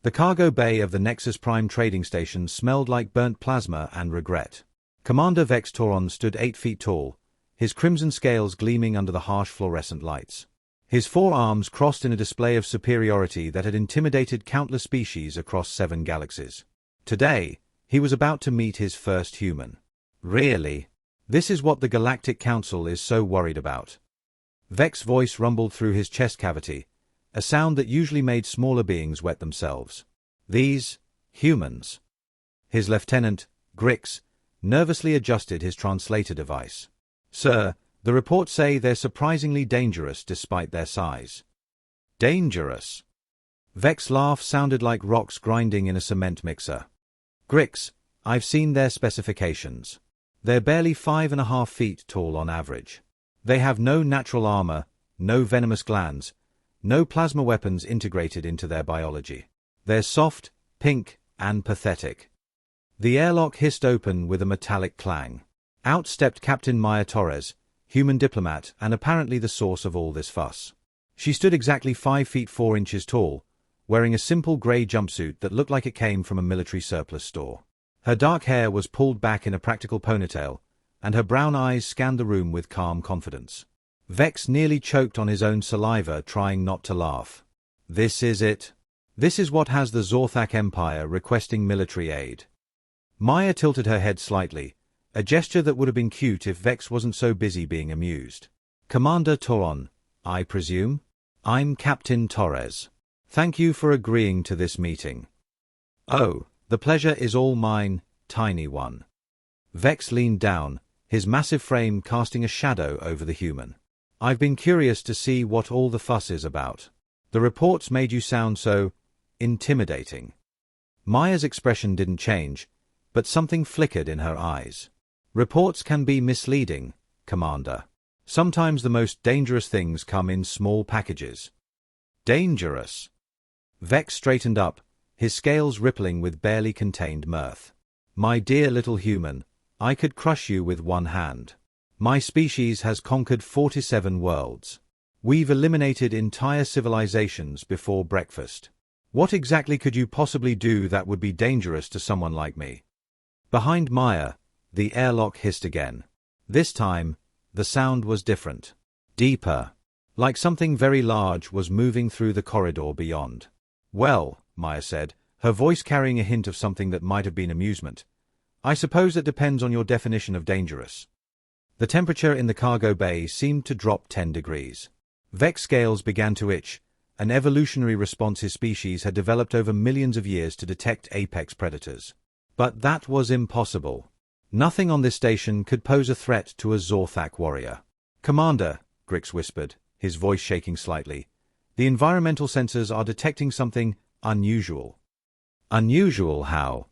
The cargo bay of the Nexus Prime trading station smelled like burnt plasma and regret. Commander Vex Tauron stood 8 feet tall, his crimson scales gleaming under the harsh fluorescent lights. His 4 arms crossed in a display of superiority that had intimidated countless species across 7 galaxies. Today, he was about to meet his first human. Really? This is what the Galactic Council is so worried about. Vex's voice rumbled through his chest cavity, a sound that usually made smaller beings wet themselves. These humans. His lieutenant, Grix, nervously adjusted his translator device. Sir, the reports say they're surprisingly dangerous despite their size. Dangerous? Vex's laugh sounded like rocks grinding in a cement mixer. Grix, I've seen their specifications. They're barely 5.5 feet tall on average. They have no natural armor, no venomous glands, no plasma weapons integrated into their biology. They're soft, pink, and pathetic. The airlock hissed open with a metallic clang. Out stepped Captain Maya Torres, human diplomat and apparently the source of all this fuss. She stood exactly 5 feet 4 inches tall, wearing a simple grey jumpsuit that looked like it came from a military surplus store. Her dark hair was pulled back in a practical ponytail, and her brown eyes scanned the room with calm confidence. Vex nearly choked on his own saliva, trying not to laugh. This is it. This is what has the Zorthak Empire requesting military aid. Maya tilted her head slightly, a gesture that would have been cute if Vex wasn't so busy being amused. Commander Tauron, I presume? I'm Captain Torres. Thank you for agreeing to this meeting. Oh, the pleasure is all mine, tiny one. Vex leaned down, his massive frame casting a shadow over the human. I've been curious to see what all the fuss is about. The reports made you sound so intimidating. Maya's expression didn't change, but something flickered in her eyes. Reports can be misleading, Commander. Sometimes the most dangerous things come in small packages. Dangerous? Vex straightened up, his scales rippling with barely contained mirth. My dear little human, I could crush you with one hand. My species has conquered 47 worlds. We've eliminated entire civilizations before breakfast. What exactly could you possibly do that would be dangerous to someone like me? Behind Maya, the airlock hissed again. This time, the sound was different. Deeper. Like something very large was moving through the corridor beyond. Well, Maya said, her voice carrying a hint of something that might have been amusement. I suppose it depends on your definition of dangerous. The temperature in the cargo bay seemed to drop 10 degrees. Vex's scales began to itch, an evolutionary response his species had developed over millions of years to detect apex predators. But that was impossible. Nothing on this station could pose a threat to a Zorthak warrior. Commander, Grix whispered, his voice shaking slightly, the environmental sensors are detecting something unusual. Unusual how?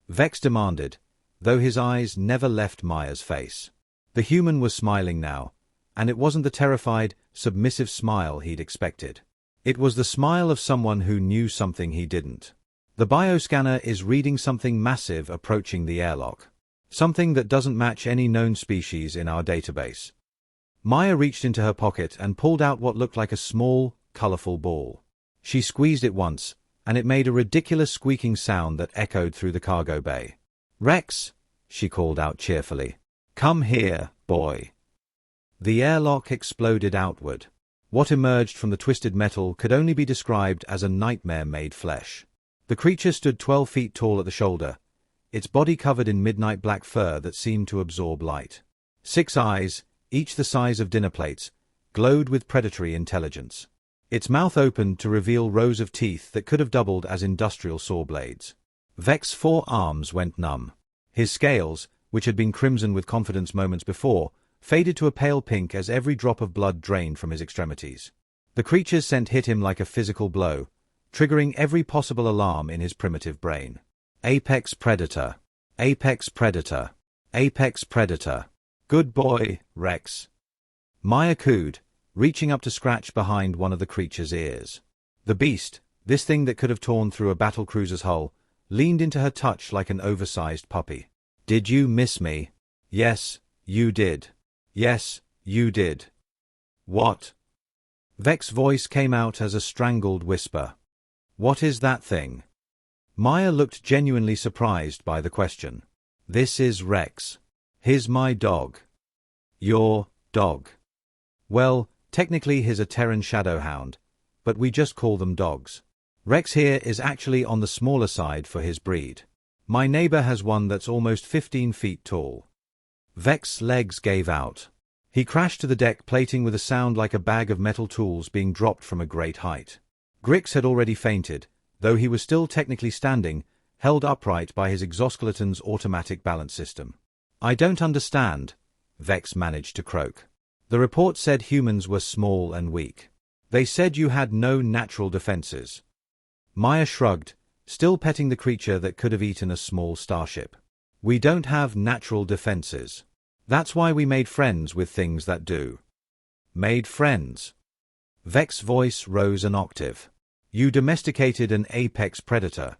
Vex demanded, though his eyes never left Maya's face. The human was smiling now, and it wasn't the terrified, submissive smile he'd expected. It was the smile of someone who knew something he didn't. The bioscanner is reading something massive approaching the airlock. Something that doesn't match any known species in our database. Maya reached into her pocket and pulled out what looked like a small, colorful ball. She squeezed it once, and it made a ridiculous squeaking sound that echoed through the cargo bay. Rex, she called out cheerfully. Come here, boy. The airlock exploded outward. What emerged from the twisted metal could only be described as a nightmare made flesh. The creature stood 12 feet tall at the shoulder, its body covered in midnight black fur that seemed to absorb light. 6 eyes, each the size of dinner plates, glowed with predatory intelligence. Its mouth opened to reveal rows of teeth that could have doubled as industrial saw blades. Vex's 4 arms went numb. His scales, which had been crimson with confidence moments before, faded to a pale pink as every drop of blood drained from his extremities. The creature's scent hit him like a physical blow, triggering every possible alarm in his primitive brain. Apex predator. Apex predator. Apex predator. Good boy, Rex. Maya cooed, reaching up to scratch behind one of the creature's ears. The beast, this thing that could have torn through a battlecruiser's hull, leaned into her touch like an oversized puppy. Did you miss me? Yes, you did. Yes, you did. What? Vex's voice came out as a strangled whisper. What is that thing? Maya looked genuinely surprised by the question. This is Rex. He's my dog. Your dog. Well, technically he's a Terran shadow hound, but we just call them dogs. Rex here is actually on the smaller side for his breed. My neighbor has one that's almost 15 feet tall. Vex's legs gave out. He crashed to the deck plating with a sound like a bag of metal tools being dropped from a great height. Grix had already fainted, though he was still technically standing, held upright by his exoskeleton's automatic balance system. I don't understand, Vex managed to croak. The report said humans were small and weak. They said you had no natural defenses. Maya shrugged, still petting the creature that could have eaten a small starship. We don't have natural defenses. That's why we made friends with things that do. Made friends. Vex's voice rose an octave. You domesticated an apex predator.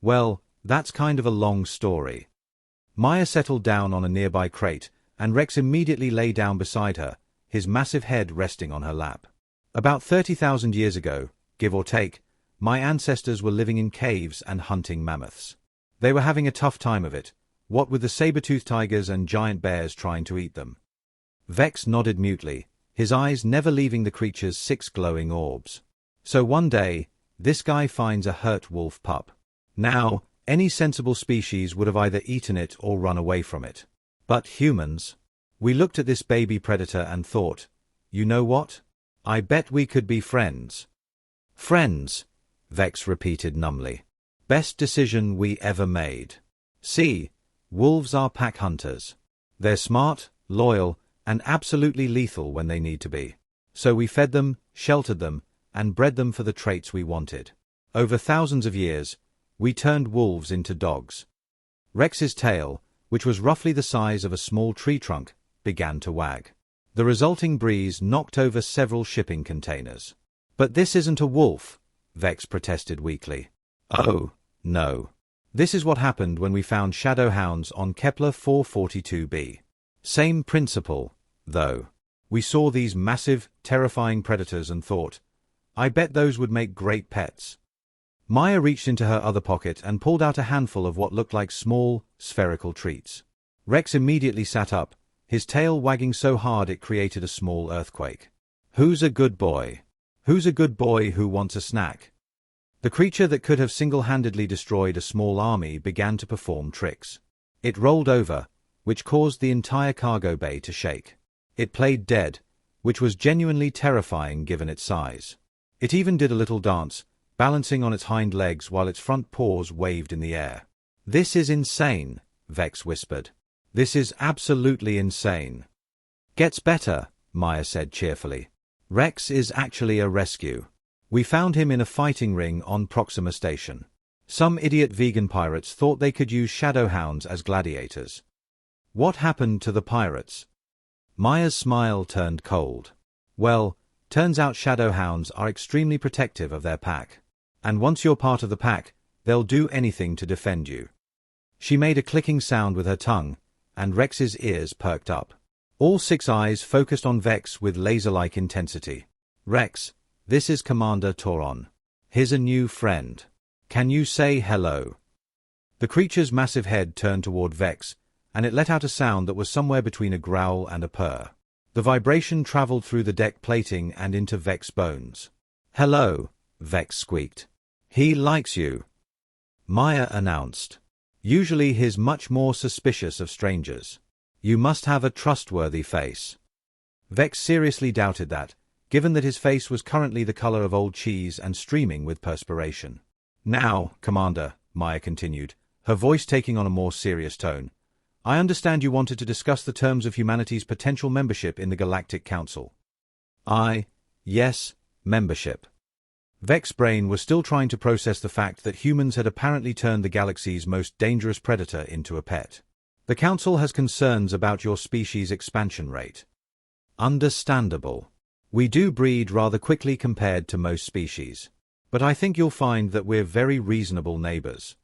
Well, that's kind of a long story. Maya settled down on a nearby crate, and Rex immediately lay down beside her, his massive head resting on her lap. About 30,000 years ago, give or take, my ancestors were living in caves and hunting mammoths. They were having a tough time of it, what with the saber-toothed tigers and giant bears trying to eat them. Vex nodded mutely, his eyes never leaving the creature's 6 glowing orbs. So one day, this guy finds a hurt wolf pup. Now, any sensible species would have either eaten it or run away from it. But humans? We looked at this baby predator and thought, you know what? I bet we could be friends. Friends, Vex repeated numbly. Best decision we ever made. See, wolves are pack hunters. They're smart, loyal, and absolutely lethal when they need to be. So we fed them, sheltered them, and bred them for the traits we wanted. Over thousands of years, we turned wolves into dogs. Rex's tail, which was roughly the size of a small tree trunk, began to wag. The resulting breeze knocked over several shipping containers. But this isn't a wolf, Vex protested weakly. Oh, no. This is what happened when we found shadow hounds on Kepler 442b. Same principle, though. We saw these massive, terrifying predators and thought, I bet those would make great pets. Maya reached into her other pocket and pulled out a handful of what looked like small, spherical treats. Rex immediately sat up, his tail wagging so hard it created a small earthquake. Who's a good boy? Who's a good boy who wants a snack? The creature that could have single-handedly destroyed a small army began to perform tricks. It rolled over, which caused the entire cargo bay to shake. It played dead, which was genuinely terrifying given its size. It even did a little dance, balancing on its hind legs while its front paws waved in the air. This is insane, Vex whispered. This is absolutely insane. Gets better, Maya said cheerfully. Rex is actually a rescue. We found him in a fighting ring on Proxima Station. Some idiot vegan pirates thought they could use shadow hounds as gladiators. What happened to the pirates? Maya's smile turned cold. Well, turns out shadow hounds are extremely protective of their pack. And once you're part of the pack, they'll do anything to defend you. She made a clicking sound with her tongue, and Rex's ears perked up. All 6 eyes focused on Vex with laser-like intensity. Rex, this is Commander Toron. Here's a new friend. Can you say hello? The creature's massive head turned toward Vex, and it let out a sound that was somewhere between a growl and a purr. The vibration traveled through the deck plating and into Vex's bones. Hello, Vex squeaked. He likes you, Maya announced. Usually he's much more suspicious of strangers. You must have a trustworthy face. Vex seriously doubted that, given that his face was currently the color of old cheese and streaming with perspiration. Now, Commander, Maya continued, her voice taking on a more serious tone, I understand you wanted to discuss the terms of humanity's potential membership in the Galactic Council. Yes, membership. Vex's brain was still trying to process the fact that humans had apparently turned the galaxy's most dangerous predator into a pet. The Council has concerns about your species' expansion rate. Understandable. We do breed rather quickly compared to most species. But I think you'll find that we're very reasonable neighbors.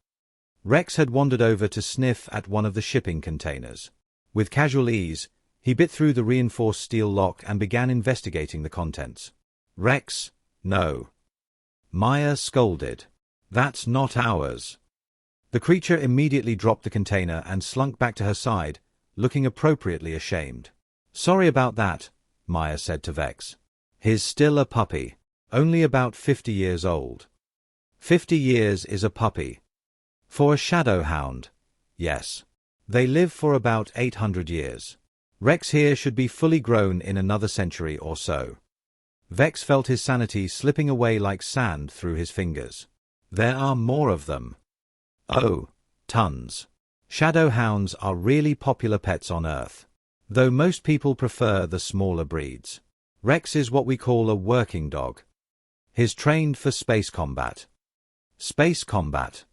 Rex had wandered over to sniff at one of the shipping containers. With casual ease, he bit through the reinforced steel lock and began investigating the contents. Rex, no. Maya scolded. That's not ours. The creature immediately dropped the container and slunk back to her side, looking appropriately ashamed. Sorry about that, Maya said to Vex. He's still a puppy. Only about 50 years old. 50 years is a puppy. For a shadow hound, yes. They live for about 800 years. Rex here should be fully grown in another century or so. Vex felt his sanity slipping away like sand through his fingers. There are more of them. Oh, tons. Shadow hounds are really popular pets on Earth, though most people prefer the smaller breeds. Rex is what we call a working dog. He's trained for space combat. Space combat.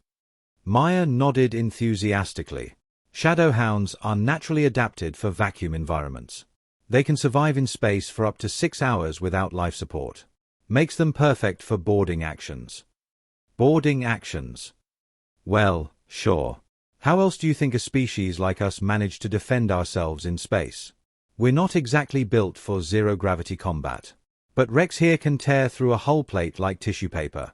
Maya nodded enthusiastically. Shadow hounds are naturally adapted for vacuum environments. They can survive in space for up to 6 hours without life support. Makes them perfect for boarding actions. Boarding actions. Well, sure. How else do you think a species like us manage to defend ourselves in space? We're not exactly built for zero-gravity combat. But Rex here can tear through a hull plate like tissue paper.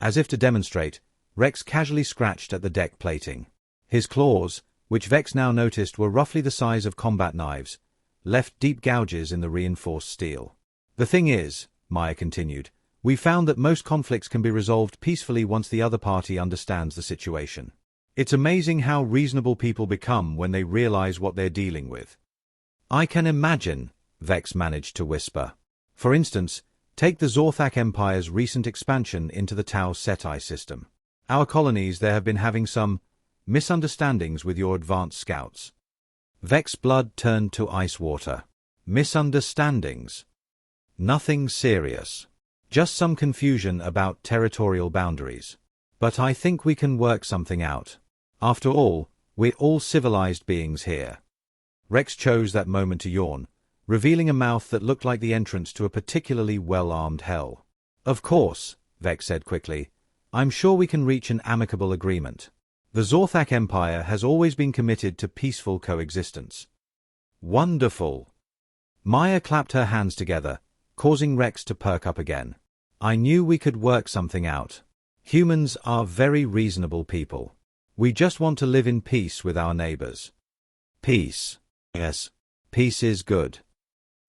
As if to demonstrate, Rex casually scratched at the deck plating. His claws, which Vex now noticed were roughly the size of combat knives, left deep gouges in the reinforced steel. The thing is, Maya continued, we found that most conflicts can be resolved peacefully once the other party understands the situation. It's amazing how reasonable people become when they realize what they're dealing with. I can imagine, Vex managed to whisper. For instance, take the Zorthak Empire's recent expansion into the Tau Ceti system. Our colonies there have been having some misunderstandings with your advanced scouts. Vex's blood turned to ice water. Misunderstandings. Nothing serious. Just some confusion about territorial boundaries. But I think we can work something out. After all, we're all civilized beings here. Rex chose that moment to yawn, revealing a mouth that looked like the entrance to a particularly well-armed hell. Of course, Vex said quickly, I'm sure we can reach an amicable agreement. The Zorthak Empire has always been committed to peaceful coexistence. Wonderful. Maya clapped her hands together, causing Rex to perk up again. I knew we could work something out. Humans are very reasonable people. We just want to live in peace with our neighbors. Peace. Yes, peace is good.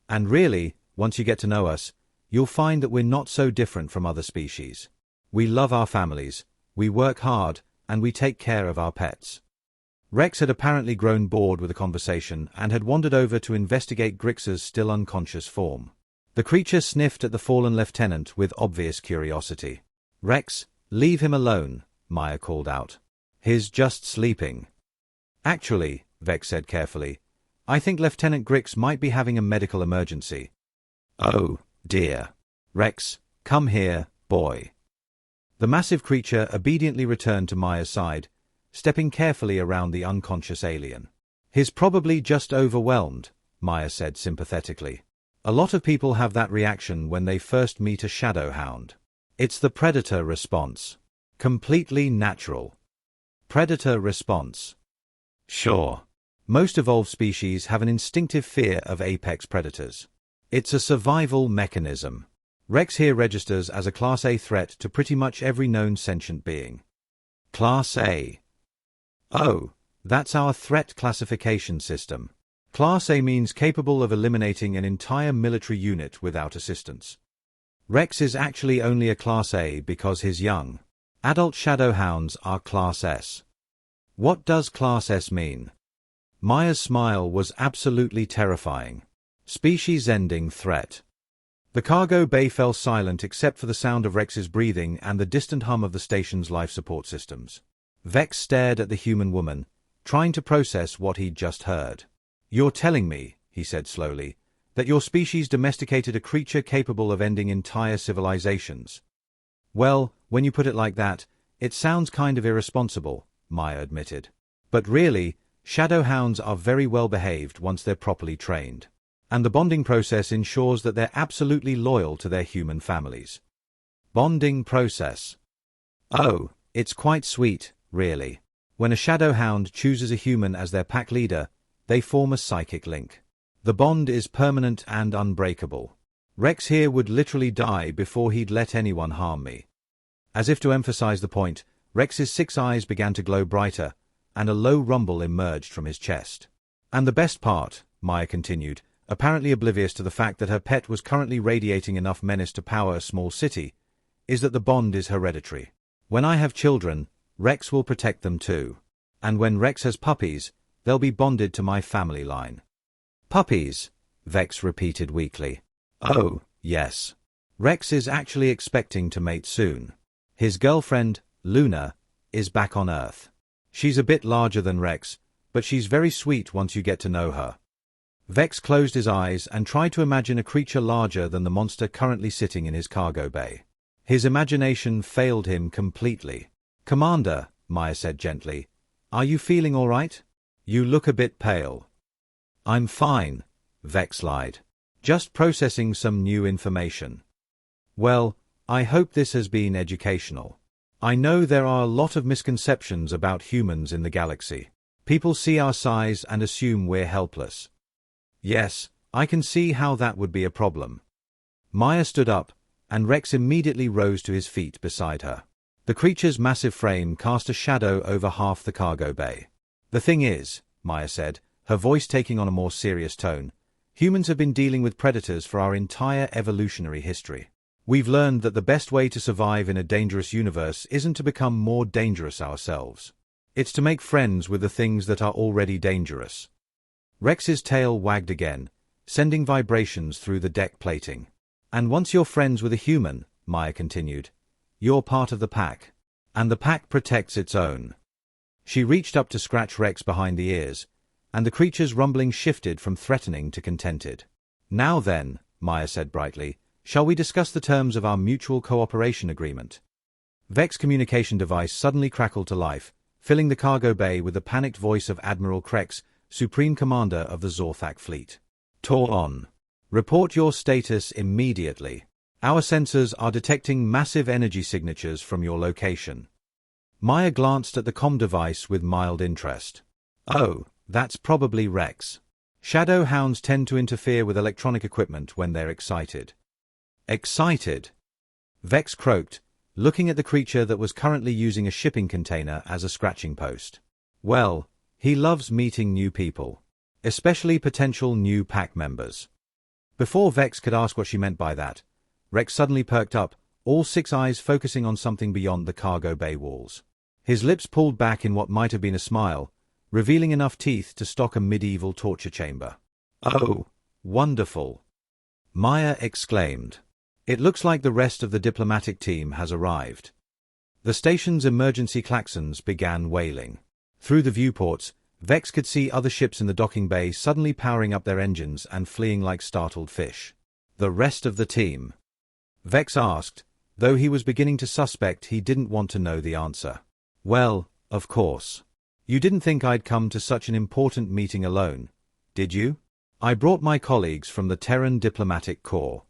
And really, once you get to know us, you'll find that we're not so different from other species. We love our families, we work hard, and we take care of our pets. Rex had apparently grown bored with the conversation and had wandered over to investigate Grix's still unconscious form. The creature sniffed at the fallen lieutenant with obvious curiosity. Rex, leave him alone, Maya called out. He's just sleeping. Actually, Vex said carefully, I think Lieutenant Grix might be having a medical emergency. Oh, dear. Rex, come here, boy. The massive creature obediently returned to Maya's side, stepping carefully around the unconscious alien. He's probably just overwhelmed, Maya said sympathetically. A lot of people have that reaction when they first meet a shadow hound. It's the predator response. Completely natural. Predator response. Sure. Most evolved species have an instinctive fear of apex predators. It's a survival mechanism. Rex here registers as a Class A threat to pretty much every known sentient being. Class A. Oh, that's our threat classification system. Class A means capable of eliminating an entire military unit without assistance. Rex is actually only a Class A because he's young. Adult shadow hounds are Class S. What does Class S mean? Maya's smile was absolutely terrifying. Species-ending threat. The cargo bay fell silent except for the sound of Rex's breathing and the distant hum of the station's life support systems. Vex stared at the human woman, trying to process what he'd just heard. You're telling me, he said slowly, that your species domesticated a creature capable of ending entire civilizations. Well, when you put it like that, it sounds kind of irresponsible, Maya admitted. But really, shadow hounds are very well behaved once they're properly trained. And the bonding process ensures that they're absolutely loyal to their human families. Bonding process. Oh, it's quite sweet, really. When a shadow hound chooses a human as their pack leader, they form a psychic link. The bond is permanent and unbreakable. Rex here would literally die before he'd let anyone harm me. As if to emphasize the point, Rex's 6 eyes began to glow brighter, and a low rumble emerged from his chest. And the best part, Maya continued, apparently oblivious to the fact that her pet was currently radiating enough menace to power a small city, is that the bond is hereditary. When I have children, Rex will protect them too. And when Rex has puppies, they'll be bonded to my family line. Puppies, Vex repeated weakly. Oh, yes. Rex is actually expecting to mate soon. His girlfriend, Luna, is back on Earth. She's a bit larger than Rex, but she's very sweet once you get to know her. Vex closed his eyes and tried to imagine a creature larger than the monster currently sitting in his cargo bay. His imagination failed him completely. Commander, Maya said gently, are you feeling all right? You look a bit pale. I'm fine, Vex lied. Just processing some new information. Well, I hope this has been educational. I know there are a lot of misconceptions about humans in the galaxy. People see our size and assume we're helpless. Yes, I can see how that would be a problem. Maya stood up, and Rex immediately rose to his feet beside her. The creature's massive frame cast a shadow over half the cargo bay. The thing is, Maya said, her voice taking on a more serious tone, humans have been dealing with predators for our entire evolutionary history. We've learned that the best way to survive in a dangerous universe isn't to become more dangerous ourselves. It's to make friends with the things that are already dangerous. Rex's tail wagged again, sending vibrations through the deck plating. And once you're friends with a human, Maya continued, you're part of the pack. And the pack protects its own. She reached up to scratch Rex behind the ears, and the creature's rumbling shifted from threatening to contented. Now then, Maya said brightly, shall we discuss the terms of our mutual cooperation agreement? Vex's communication device suddenly crackled to life, filling the cargo bay with the panicked voice of Admiral Krex, Supreme Commander of the Zorthak Fleet. Tor-on. Report your status immediately. Our sensors are detecting massive energy signatures from your location. Maya glanced at the comm device with mild interest. Oh, that's probably Rex. Shadow hounds tend to interfere with electronic equipment when they're excited. Excited? Vex croaked, looking at the creature that was currently using a shipping container as a scratching post. Well, he loves meeting new people, especially potential new pack members. Before Vex could ask what she meant by that, Rex suddenly perked up, all 6 eyes focusing on something beyond the cargo bay walls. His lips pulled back in what might have been a smile, revealing enough teeth to stock a medieval torture chamber. Oh, wonderful! Maya exclaimed. It looks like the rest of the diplomatic team has arrived. The station's emergency klaxons began wailing. Through the viewports, Vex could see other ships in the docking bay suddenly powering up their engines and fleeing like startled fish. The rest of the team? Vex asked, though he was beginning to suspect he didn't want to know the answer. Well, of course. You didn't think I'd come to such an important meeting alone, did you? I brought my colleagues from the Terran Diplomatic Corps.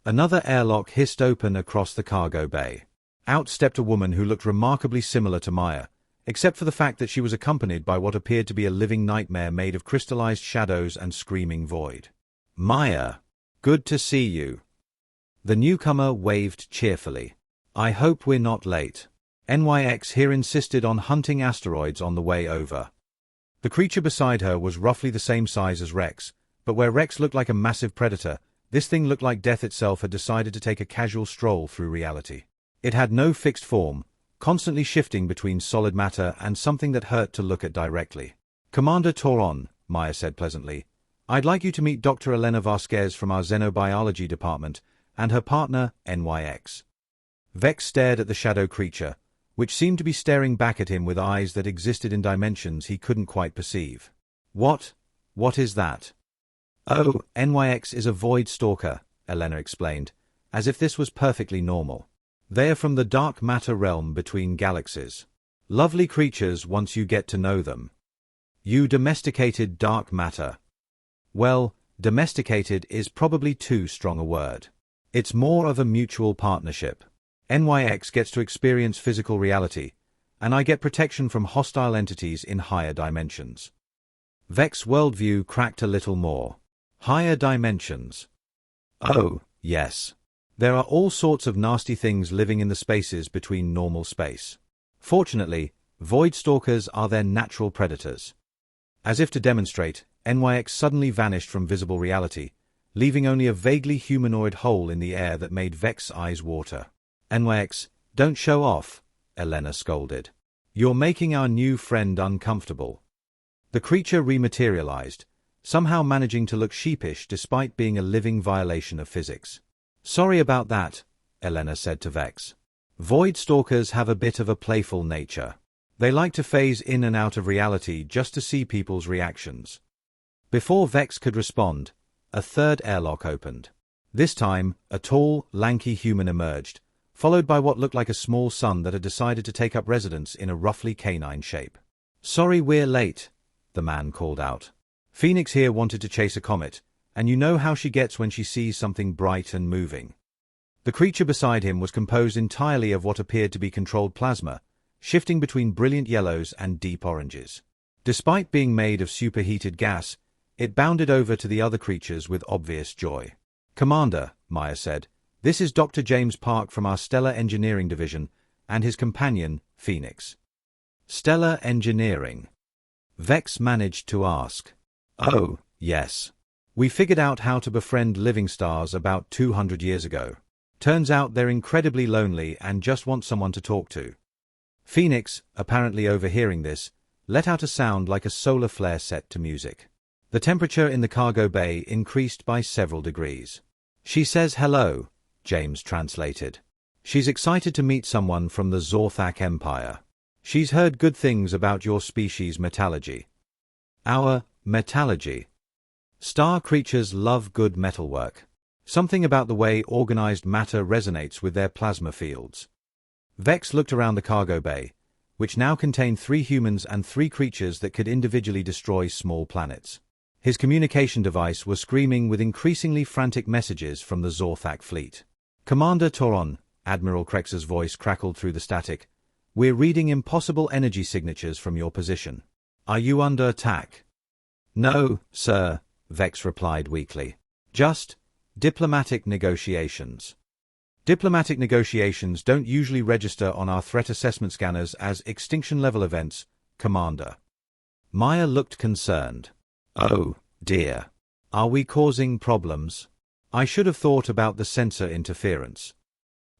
Another airlock hissed open across the cargo bay. Out stepped a woman who looked remarkably similar to Maya, except for the fact that she was accompanied by what appeared to be a living nightmare made of crystallized shadows and screaming void. Maya, good to see you. The newcomer waved cheerfully. I hope we're not late. NYX here insisted on hunting asteroids on the way over. The creature beside her was roughly the same size as Rex, but where Rex looked like a massive predator, this thing looked like death itself had decided to take a casual stroll through reality. It had no fixed form, constantly shifting between solid matter and something that hurt to look at directly. Commander Tor-on, Maya said pleasantly, I'd like you to meet Dr. Elena Vasquez from our xenobiology department and her partner, NYX. Vex stared at the shadow creature, which seemed to be staring back at him with eyes that existed in dimensions he couldn't quite perceive. What is that? Oh, NYX is a void stalker, Elena explained, as if this was perfectly normal. They are from the dark matter realm between galaxies. Lovely creatures once you get to know them. You domesticated dark matter. Well, domesticated is probably too strong a word. It's more of a mutual partnership. NYX gets to experience physical reality, and I get protection from hostile entities in higher dimensions. Vex's worldview cracked a little more. Higher dimensions. Oh, yes. There are all sorts of nasty things living in the spaces between normal space. Fortunately, void stalkers are their natural predators. As if to demonstrate, NYX suddenly vanished from visible reality, leaving only a vaguely humanoid hole in the air that made Vex's eyes water. NYX, don't show off, Elena scolded. You're making our new friend uncomfortable. The creature rematerialized, somehow managing to look sheepish despite being a living violation of physics. Sorry about that, Elena said to Vex. Void stalkers have a bit of a playful nature. They like to phase in and out of reality just to see people's reactions. Before Vex could respond, a third airlock opened. This time, a tall, lanky human emerged, followed by what looked like a small son that had decided to take up residence in a roughly canine shape. Sorry we're late, the man called out. Phoenix here wanted to chase a comet, and you know how she gets when she sees something bright and moving. The creature beside him was composed entirely of what appeared to be controlled plasma, shifting between brilliant yellows and deep oranges. Despite being made of superheated gas, it bounded over to the other creatures with obvious joy. Commander, Maya said, this is Dr. James Park from our Stellar Engineering Division, and his companion, Phoenix. Stellar Engineering? Vex managed to ask. Oh, yes. We figured out how to befriend living stars about 200 years ago. Turns out they're incredibly lonely and just want someone to talk to. Phoenix, apparently overhearing this, let out a sound like a solar flare set to music. The temperature in the cargo bay increased by several degrees. She says hello, James translated. She's excited to meet someone from the Zorthak Empire. She's heard good things about your species' metallurgy. Our metallurgy. Star creatures love good metalwork. Something about the way organized matter resonates with their plasma fields. Vex looked around the cargo bay, which now contained 3 humans and 3 creatures that could individually destroy small planets. His communication device was screaming with increasingly frantic messages from the Zorthak fleet. Commander Toron, Admiral Krex's voice crackled through the static. We're reading impossible energy signatures from your position. Are you under attack? No, sir, Vex replied weakly. Just diplomatic negotiations. Diplomatic negotiations don't usually register on our threat assessment scanners as extinction-level events, Commander. Maya looked concerned. Oh, dear. Are we causing problems? I should have thought about the sensor interference.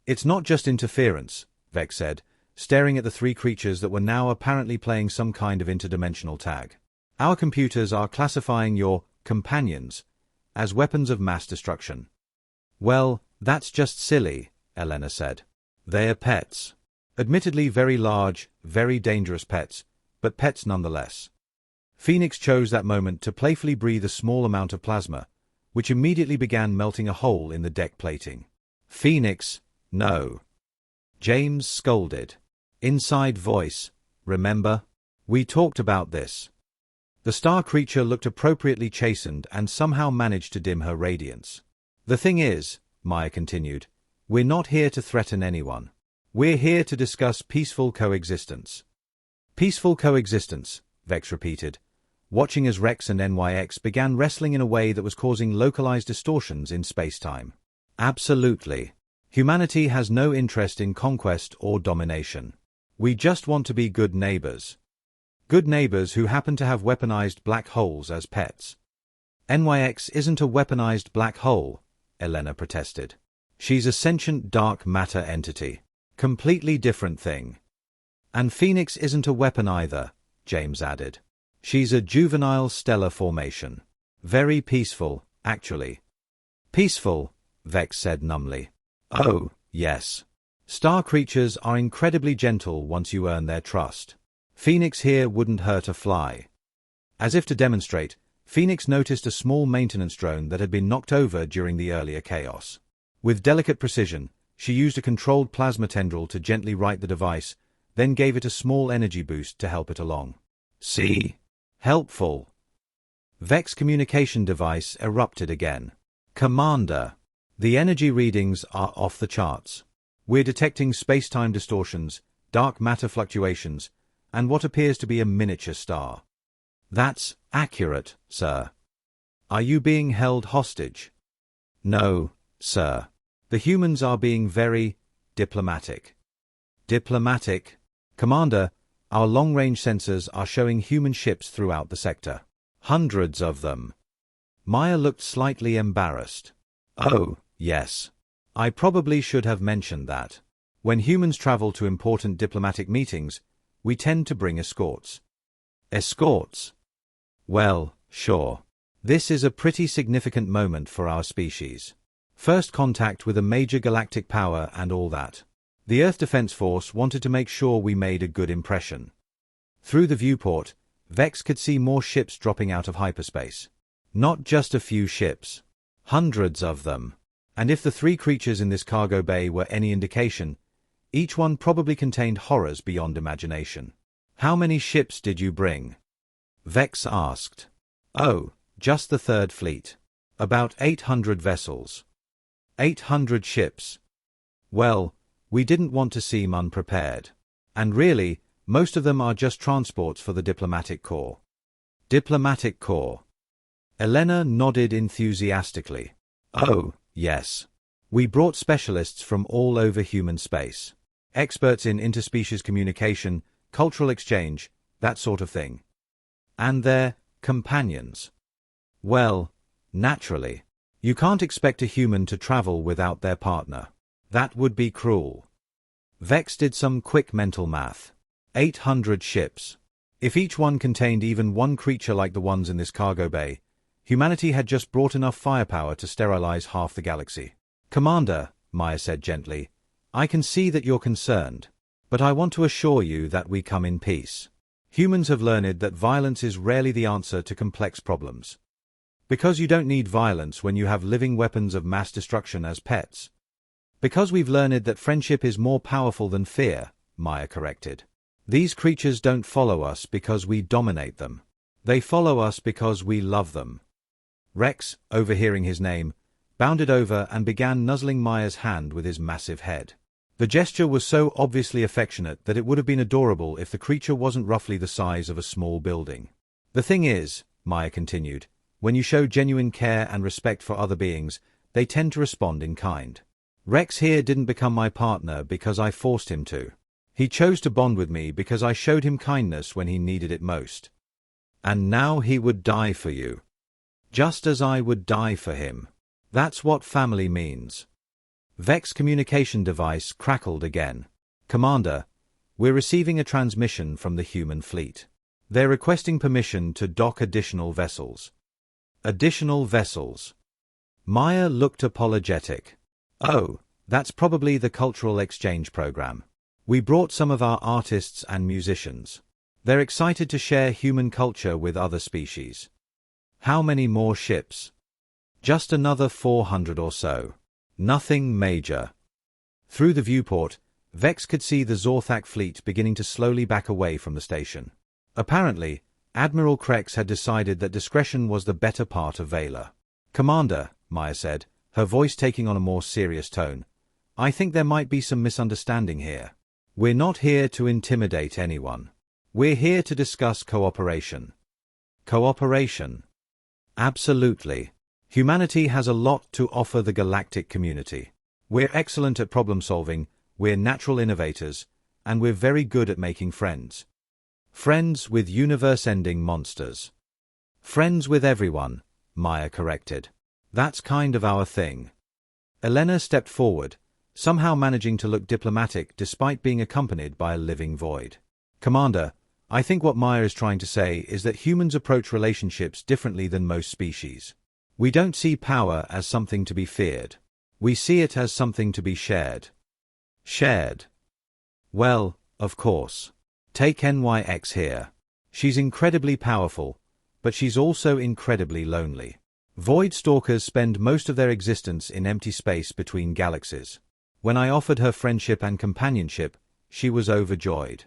It's not just interference, Vex said, staring at the 3 creatures that were now apparently playing some kind of interdimensional tag. Our computers are classifying your companions as weapons of mass destruction. Well, that's just silly, Elena said. They're pets. Admittedly very large, very dangerous pets, but pets nonetheless. Phoenix chose that moment to playfully breathe a small amount of plasma, which immediately began melting a hole in the deck plating. Phoenix, no. James scolded. Inside voice, remember? We talked about this. The star creature looked appropriately chastened and somehow managed to dim her radiance. The thing is, Maya continued, we're not here to threaten anyone. We're here to discuss peaceful coexistence. Peaceful coexistence, Vex repeated, watching as Rex and NYX began wrestling in a way that was causing localized distortions in space-time. Absolutely. Humanity has no interest in conquest or domination. We just want to be good neighbors. Good neighbors who happen to have weaponized black holes as pets. NYX isn't a weaponized black hole, Elena protested. She's a sentient dark matter entity. Completely different thing. And Phoenix isn't a weapon either, James added. She's a juvenile stellar formation. Very peaceful, actually. Peaceful, Vex said numbly. Oh, yes. Star creatures are incredibly gentle once you earn their trust. Phoenix here wouldn't hurt a fly. As if to demonstrate, Phoenix noticed a small maintenance drone that had been knocked over during the earlier chaos. With delicate precision, she used a controlled plasma tendril to gently right the device, then gave it a small energy boost to help it along. See? Helpful. Vex communication device erupted again. Commander, the energy readings are off the charts. We're detecting space-time distortions, dark matter fluctuations, and what appears to be a miniature star. That's accurate, sir. Are you being held hostage? No, sir. The humans are being very diplomatic. Diplomatic? Commander, our long-range sensors are showing human ships throughout the sector. Hundreds of them. Maya looked slightly embarrassed. Oh, yes. I probably should have mentioned that. When humans travel to important diplomatic meetings, we tend to bring escorts. Escorts? Well, sure. This is a pretty significant moment for our species. First contact with a major galactic power and all that. The Earth Defense Force wanted to make sure we made a good impression. Through the viewport, Vex could see more ships dropping out of hyperspace. Not just a few ships. Hundreds of them. And if the 3 creatures in this cargo bay were any indication, each one probably contained horrors beyond imagination. How many ships did you bring? Vex asked. Oh, just the 3rd Fleet. About 800 vessels. 800 ships. Well, we didn't want to seem unprepared. And really, most of them are just transports for the Diplomatic Corps. Diplomatic Corps. Elena nodded enthusiastically. Oh, yes. We brought specialists from all over human space. Experts in interspecies communication, cultural exchange, that sort of thing. And their companions. Well, naturally. You can't expect a human to travel without their partner. That would be cruel. Vex did some quick mental math. 800 ships. If each one contained even one creature like the ones in this cargo bay, humanity had just brought enough firepower to sterilize half the galaxy. Commander, Maya said gently, I can see that you're concerned, but I want to assure you that we come in peace. Humans have learned that violence is rarely the answer to complex problems. Because you don't need violence when you have living weapons of mass destruction as pets. Because we've learned that friendship is more powerful than fear, Maya corrected. These creatures don't follow us because we dominate them. They follow us because we love them. Rex, overhearing his name, bounded over and began nuzzling Maya's hand with his massive head. The gesture was so obviously affectionate that it would have been adorable if the creature wasn't roughly the size of a small building. The thing is, Maya continued, when you show genuine care and respect for other beings, they tend to respond in kind. Rex here didn't become my partner because I forced him to. He chose to bond with me because I showed him kindness when he needed it most. And now he would die for you. Just as I would die for him. That's what family means. Vex's communication device crackled again. Commander, we're receiving a transmission from the human fleet. They're requesting permission to dock additional vessels. Additional vessels. Maya looked apologetic. Oh, that's probably the cultural exchange program. We brought some of our artists and musicians. They're excited to share human culture with other species. How many more ships? Just another 400 or so. Nothing major. Through the viewport, Vex could see the Zorthak fleet beginning to slowly back away from the station. Apparently, Admiral Krex had decided that discretion was the better part of valor. Commander, Maya said, her voice taking on a more serious tone, I think there might be some misunderstanding here. We're not here to intimidate anyone. We're here to discuss cooperation. Cooperation? Absolutely. Humanity has a lot to offer the galactic community. We're excellent at problem solving, we're natural innovators, and we're very good at making friends. Friends with universe-ending monsters. Friends with everyone, Maya corrected. That's kind of our thing. Elena stepped forward, somehow managing to look diplomatic despite being accompanied by a living void. Commander, I think what Maya is trying to say is that humans approach relationships differently than most species. We don't see power as something to be feared. We see it as something to be shared. Shared. Well, of course. Take NYX here. She's incredibly powerful, but she's also incredibly lonely. Void Stalkers spend most of their existence in empty space between galaxies. When I offered her friendship and companionship, she was overjoyed.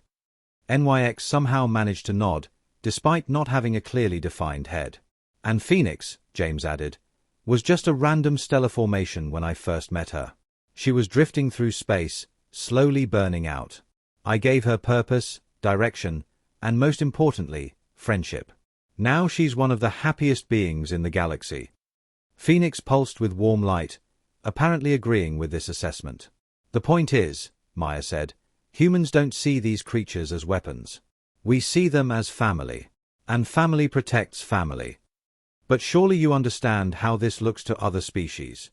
NYX somehow managed to nod, despite not having a clearly defined head. And Phoenix, James added, was just a random stellar formation when I first met her. She was drifting through space, slowly burning out. I gave her purpose, direction, and most importantly, friendship. Now she's one of the happiest beings in the galaxy. Phoenix pulsed with warm light, apparently agreeing with this assessment. The point is, Maya said, humans don't see these creatures as weapons. We see them as family. And family protects family. But surely you understand how this looks to other species.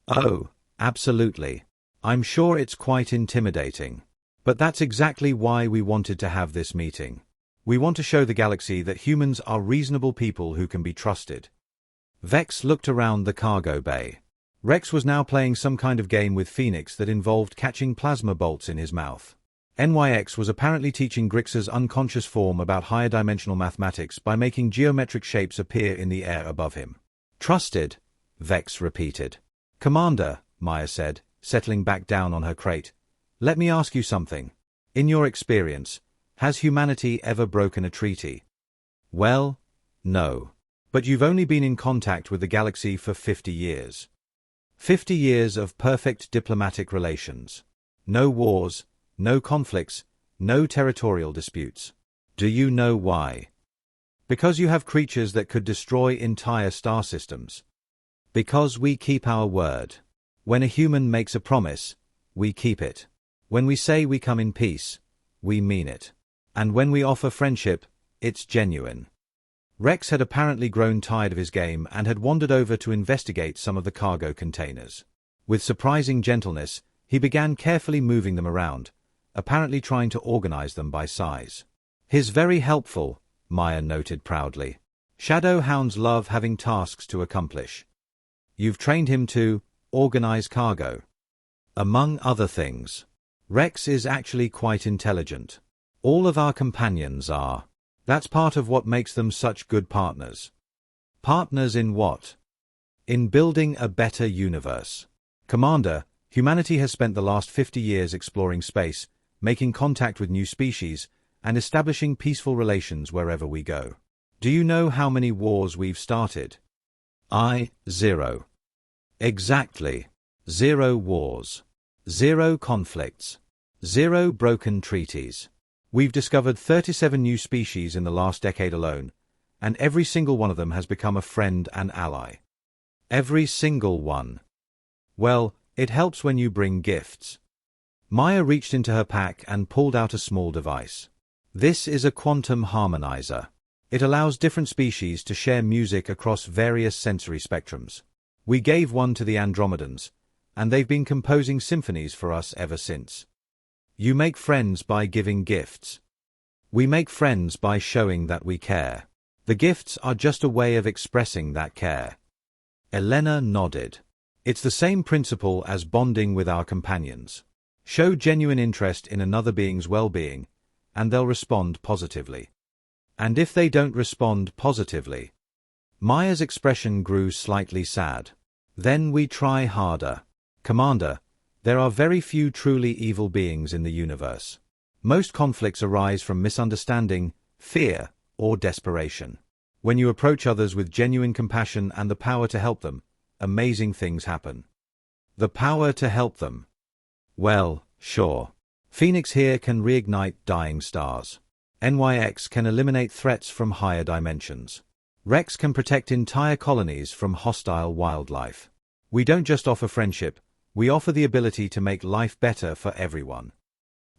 Oh, absolutely. I'm sure it's quite intimidating. But that's exactly why we wanted to have this meeting. We want to show the galaxy that humans are reasonable people who can be trusted. Vex looked around the cargo bay. Rex was now playing some kind of game with Phoenix that involved catching plasma bolts in his mouth. NYX was apparently teaching Grix's unconscious form about higher dimensional mathematics by making geometric shapes appear in the air above him. Trusted, Vex repeated. Commander, Maya said, settling back down on her crate. Let me ask you something. In your experience, has humanity ever broken a treaty? Well, no. But you've only been in contact with the galaxy for 50 years. 50 years of perfect diplomatic relations. No wars, no conflicts, no territorial disputes. Do you know why? Because you have creatures that could destroy entire star systems. Because we keep our word. When a human makes a promise, we keep it. When we say we come in peace, we mean it. And when we offer friendship, it's genuine. Rex had apparently grown tired of his game and had wandered over to investigate some of the cargo containers. With surprising gentleness, he began carefully moving them around, apparently trying to organize them by size. He's very helpful, Maya noted proudly. Shadow hounds love having tasks to accomplish. You've trained him to organize cargo. Among other things. Rex is actually quite intelligent. All of our companions are. That's part of what makes them such good partners. Partners in what? In building a better universe. Commander, humanity has spent the last 50 years exploring space, making contact with new species, and establishing peaceful relations wherever we go. Do you know how many wars we've started? 0. Exactly. 0 wars. 0 conflicts. 0 broken treaties. We've discovered 37 new species in the last decade alone, and every single one of them has become a friend and ally. Every single one. Well, it helps when you bring gifts. Maya reached into her pack and pulled out a small device. This is a quantum harmonizer. It allows different species to share music across various sensory spectrums. We gave one to the Andromedans, and they've been composing symphonies for us ever since. You make friends by giving gifts. We make friends by showing that we care. The gifts are just a way of expressing that care. Elena nodded. It's the same principle as bonding with our companions. Show genuine interest in another being's well-being, and they'll respond positively. And if they don't respond positively? Maya's expression grew slightly sad. Then we try harder. Commander, there are very few truly evil beings in the universe. Most conflicts arise from misunderstanding, fear, or desperation. When you approach others with genuine compassion and the power to help them, amazing things happen. The power to help them. Well, sure. Phoenix here can reignite dying stars. NYX can eliminate threats from higher dimensions. Rex can protect entire colonies from hostile wildlife. We don't just offer friendship, we offer the ability to make life better for everyone.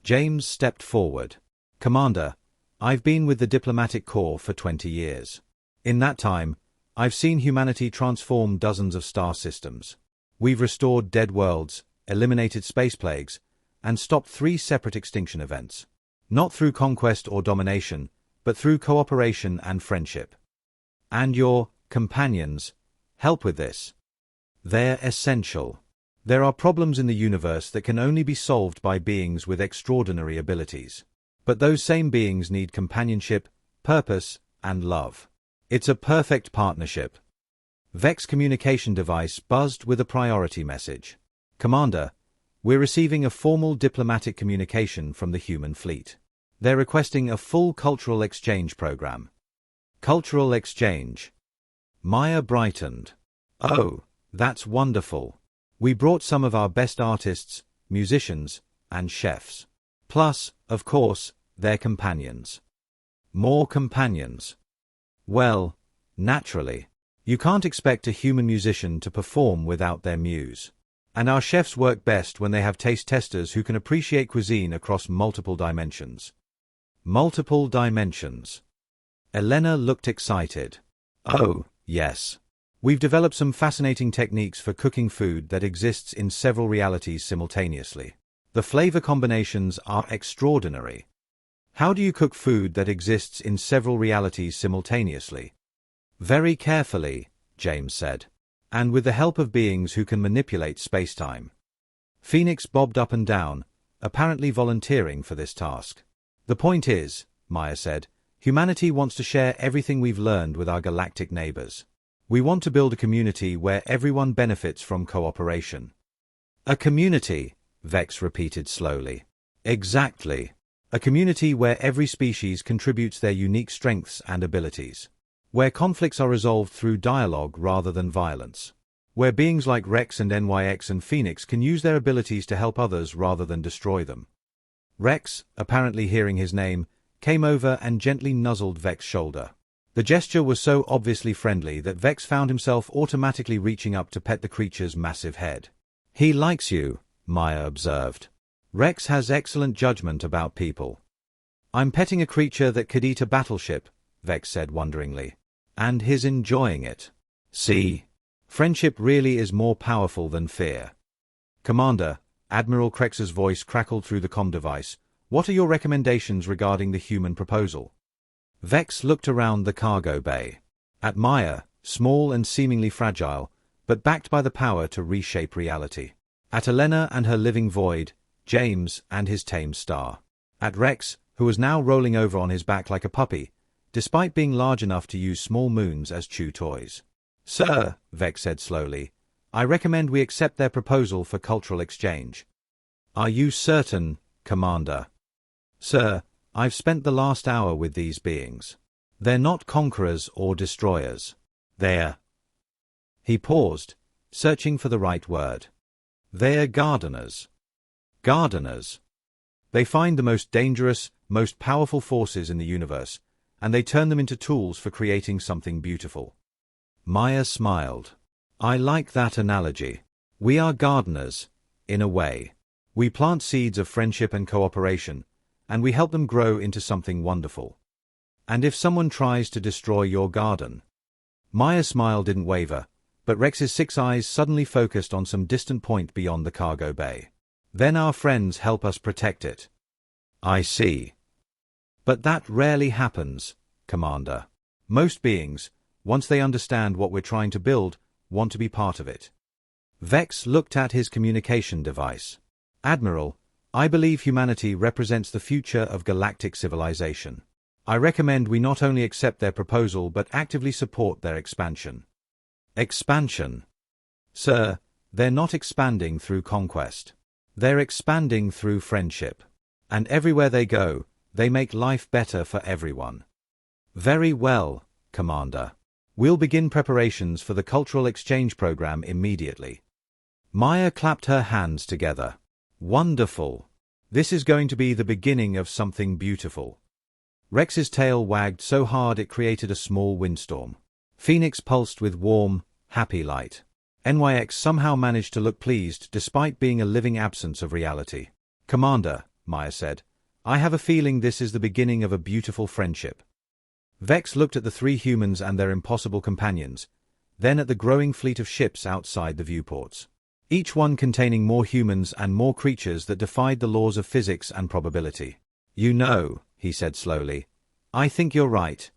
James stepped forward. Commander, I've been with the diplomatic corps for 20 years. In that time, I've seen humanity transform dozens of star systems. We've restored dead worlds, eliminated space plagues, and stopped 3 separate extinction events. Not through conquest or domination, but through cooperation and friendship. And your companions help with this. They're essential. There are problems in the universe that can only be solved by beings with extraordinary abilities. But those same beings need companionship, purpose, and love. It's a perfect partnership. Vex communication device buzzed with a priority message. Commander, we're receiving a formal diplomatic communication from the human fleet. They're requesting a full cultural exchange program. Cultural exchange. Maya brightened. Oh, that's wonderful. We brought some of our best artists, musicians, and chefs. Plus, of course, their companions. More companions. Well, naturally. You can't expect a human musician to perform without their muse. And our chefs work best when they have taste testers who can appreciate cuisine across multiple dimensions. Multiple dimensions. Elena looked excited. Oh, yes. We've developed some fascinating techniques for cooking food that exists in several realities simultaneously. The flavor combinations are extraordinary. How do you cook food that exists in several realities simultaneously? Very carefully, James said. And with the help of beings who can manipulate space-time. Phoenix bobbed up and down, apparently volunteering for this task. The point is, Maya said, humanity wants to share everything we've learned with our galactic neighbors. We want to build a community where everyone benefits from cooperation. A community, Vex repeated slowly. Exactly. A community where every species contributes their unique strengths and abilities. Where conflicts are resolved through dialogue rather than violence. Where beings like Rex and NYX and Phoenix can use their abilities to help others rather than destroy them. Rex, apparently hearing his name, came over and gently nuzzled Vex's shoulder. The gesture was so obviously friendly that Vex found himself automatically reaching up to pet the creature's massive head. He likes you, Maya observed. Rex has excellent judgment about people. I'm petting a creature that could eat a battleship, Vex said wonderingly. And he's enjoying it. See? Friendship really is more powerful than fear. Commander, Admiral Krex's voice crackled through the comm device. What are your recommendations regarding the human proposal? Vex looked around the cargo bay. At Maya, small and seemingly fragile, but backed by the power to reshape reality. At Elena and her living void, James and his tame star. At Rex, who was now rolling over on his back like a puppy, despite being large enough to use small moons as chew toys. Sir, Vex said slowly, I recommend we accept their proposal for cultural exchange. Are you certain, Commander? Sir, I've spent the last hour with these beings. They're not conquerors or destroyers. They're... He paused, searching for the right word. They're gardeners. Gardeners. They find the most dangerous, most powerful forces in the universe, and they turn them into tools for creating something beautiful. Maya smiled. I like that analogy. We are gardeners, in a way. We plant seeds of friendship and cooperation, and we help them grow into something wonderful. And if someone tries to destroy your garden... Maya's smile didn't waver, but Rex's 6 eyes suddenly focused on some distant point beyond the cargo bay. Then our friends help us protect it. I see. But that rarely happens, Commander. Most beings, once they understand what we're trying to build, want to be part of it. Vex looked at his communication device. Admiral, I believe humanity represents the future of galactic civilization. I recommend we not only accept their proposal but actively support their expansion. Expansion. Sir, they're not expanding through conquest. They're expanding through friendship. And everywhere they go, they make life better for everyone. Very well, Commander. We'll begin preparations for the cultural exchange program immediately. Maya clapped her hands together. Wonderful. This is going to be the beginning of something beautiful. Rex's tail wagged so hard it created a small windstorm. Phoenix pulsed with warm, happy light. NYX somehow managed to look pleased despite being a living absence of reality. Commander, Maya said, I have a feeling this is the beginning of a beautiful friendship. Vex looked at the 3 humans and their impossible companions, then at the growing fleet of ships outside the viewports. Each one containing more humans and more creatures that defied the laws of physics and probability. You know, he said slowly, I think you're right.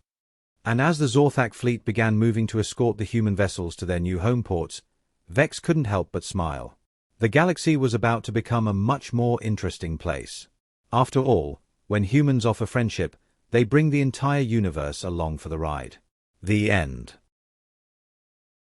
And as the Zorthak fleet began moving to escort the human vessels to their new home ports, Vex couldn't help but smile. The galaxy was about to become a much more interesting place. After all, when humans offer friendship, they bring the entire universe along for the ride. The end.